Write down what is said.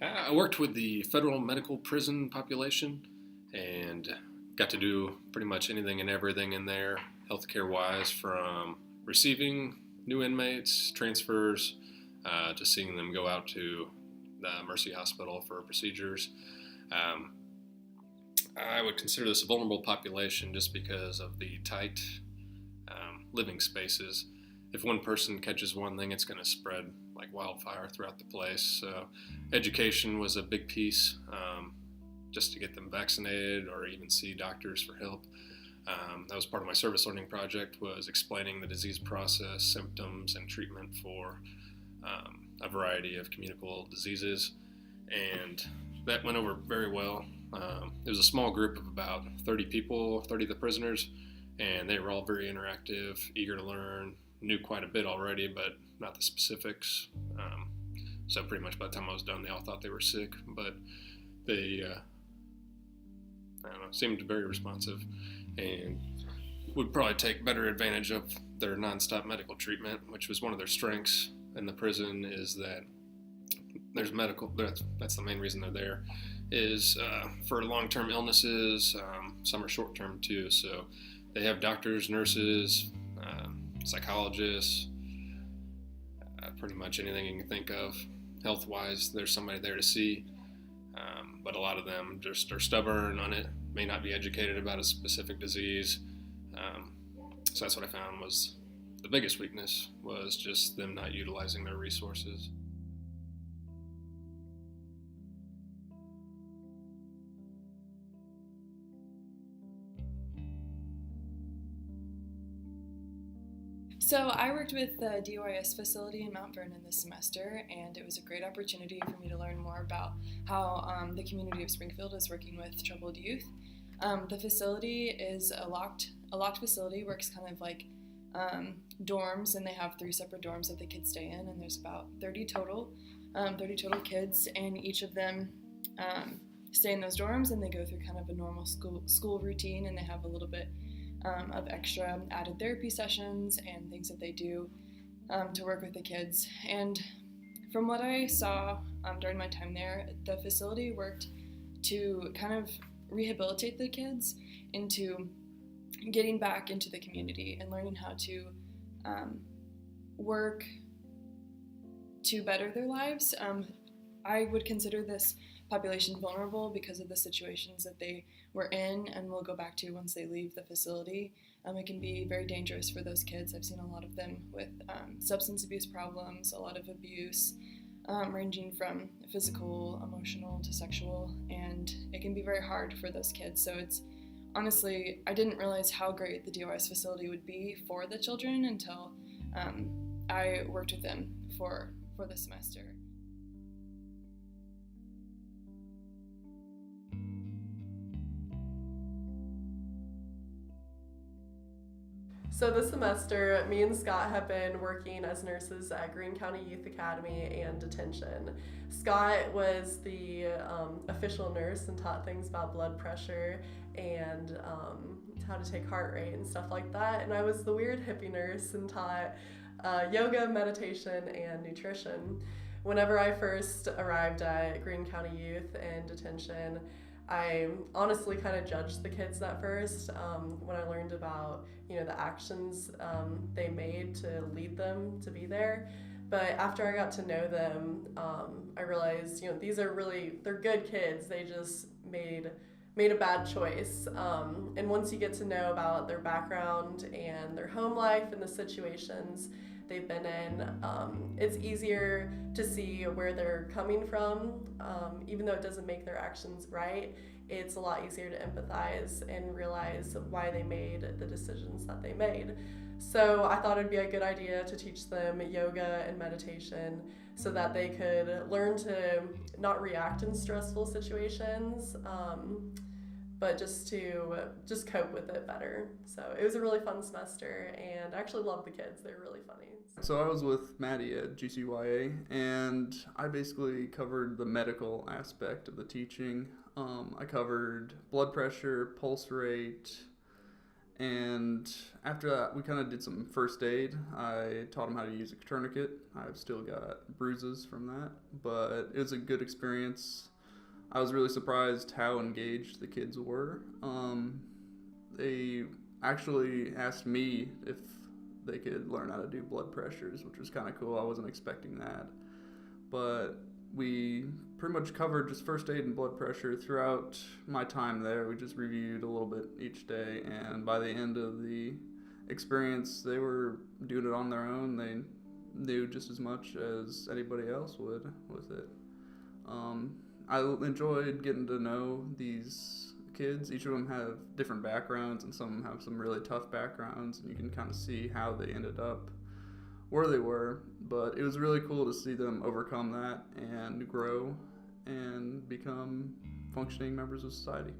I worked with the federal medical prison population and got to do pretty much anything and everything in there, healthcare wise, from receiving new inmates, transfers, to seeing them go out to the Mercy Hospital for procedures. Um, I would consider this a vulnerable population just because of the tight living spaces. If one person catches one thing, it's going to spread like wildfire throughout the place. So education was a big piece, just to get them vaccinated or even see doctors for help. That was part of my service learning project, was explaining the disease process, symptoms, and treatment for a variety of communicable diseases. And that went over very well. It was a small group of about 30 people, 30 of the prisoners, and they were all very interactive, eager to learn, knew quite a bit already, but not the specifics. So pretty much by the time I was done, they all thought they were sick, but they, I don't know, seemed very responsive and would probably take better advantage of their nonstop medical treatment, which was one of their strengths in the prison, is that there's medical, that's the main reason they're there, is for long-term illnesses. Some are short-term too, so they have doctors, nurses, psychologists, pretty much anything you can think of. Health-wise, there's somebody there to see, but a lot of them just are stubborn on it, may not be educated about a specific disease. So that's what I found was the biggest weakness, was just them not utilizing their resources. So I worked with the DYS facility in Mount Vernon this semester, and it was a great opportunity for me to learn more about how the community of Springfield is working with troubled youth. The facility is a locked facility, works kind of like dorms, and they have 3 separate dorms that the kids stay in, and there's about 30 total kids, and each of them stay in those dorms, and they go through kind of a normal school routine, and they have a little bit of extra added therapy sessions and things that they do to work with the kids. And from what I saw during my time there, the facility worked to kind of rehabilitate the kids into getting back into the community and learning how to work to better their lives. I would consider this population vulnerable because of the situations that they were in and will go back to once they leave the facility. It can be very dangerous for those kids. I've seen a lot of them with substance abuse problems, a lot of abuse, ranging from physical, emotional, to sexual, and it can be very hard for those kids. So it's honestly, I didn't realize how great the DOS facility would be for the children until I worked with them for the semester. So this semester, me and Scott have been working as nurses at Greene County Youth Academy and detention. Scott was the official nurse and taught things about blood pressure and how to take heart rate and stuff like that. And I was the weird hippie nurse and taught yoga, meditation, and nutrition. Whenever I first arrived at Greene County Youth and detention, I honestly kind of judged the kids at first when I learned about, the actions they made to lead them to be there. But after I got to know them, I realized, they're good kids. They just made a bad choice. And once you get to know about their background and their home life and the situations they've been in, it's easier to see where they're coming from. Even though it doesn't make their actions right, it's a lot easier to empathize and realize why they made the decisions that they made. So I thought it'd be a good idea to teach them yoga and meditation so that they could learn to not react in stressful situations, but just cope with it better. So it was a really fun semester, and I actually loved the kids. They're really funny. So I was with MADDIE at GCYA, and I basically covered the medical aspect of the teaching. I covered blood pressure, pulse rate, And after that, we kind of did some first aid. I taught them how to use a tourniquet. I've still got bruises from that, but it was a good experience. I was really surprised how engaged the kids were. They actually asked me if they could learn how to do blood pressures, which was kind of cool. I wasn't expecting that. But we pretty much covered just first aid and blood pressure throughout my time there. We just reviewed a little bit each day, and by the end of the experience, they were doing it on their own. They knew just as much as anybody else would with it. I enjoyed getting to know these kids. Each of them have different backgrounds, and some of them have some really tough backgrounds, and you can kind of see how they ended up where they were. But it was really cool to see them overcome that and grow and become functioning members of society.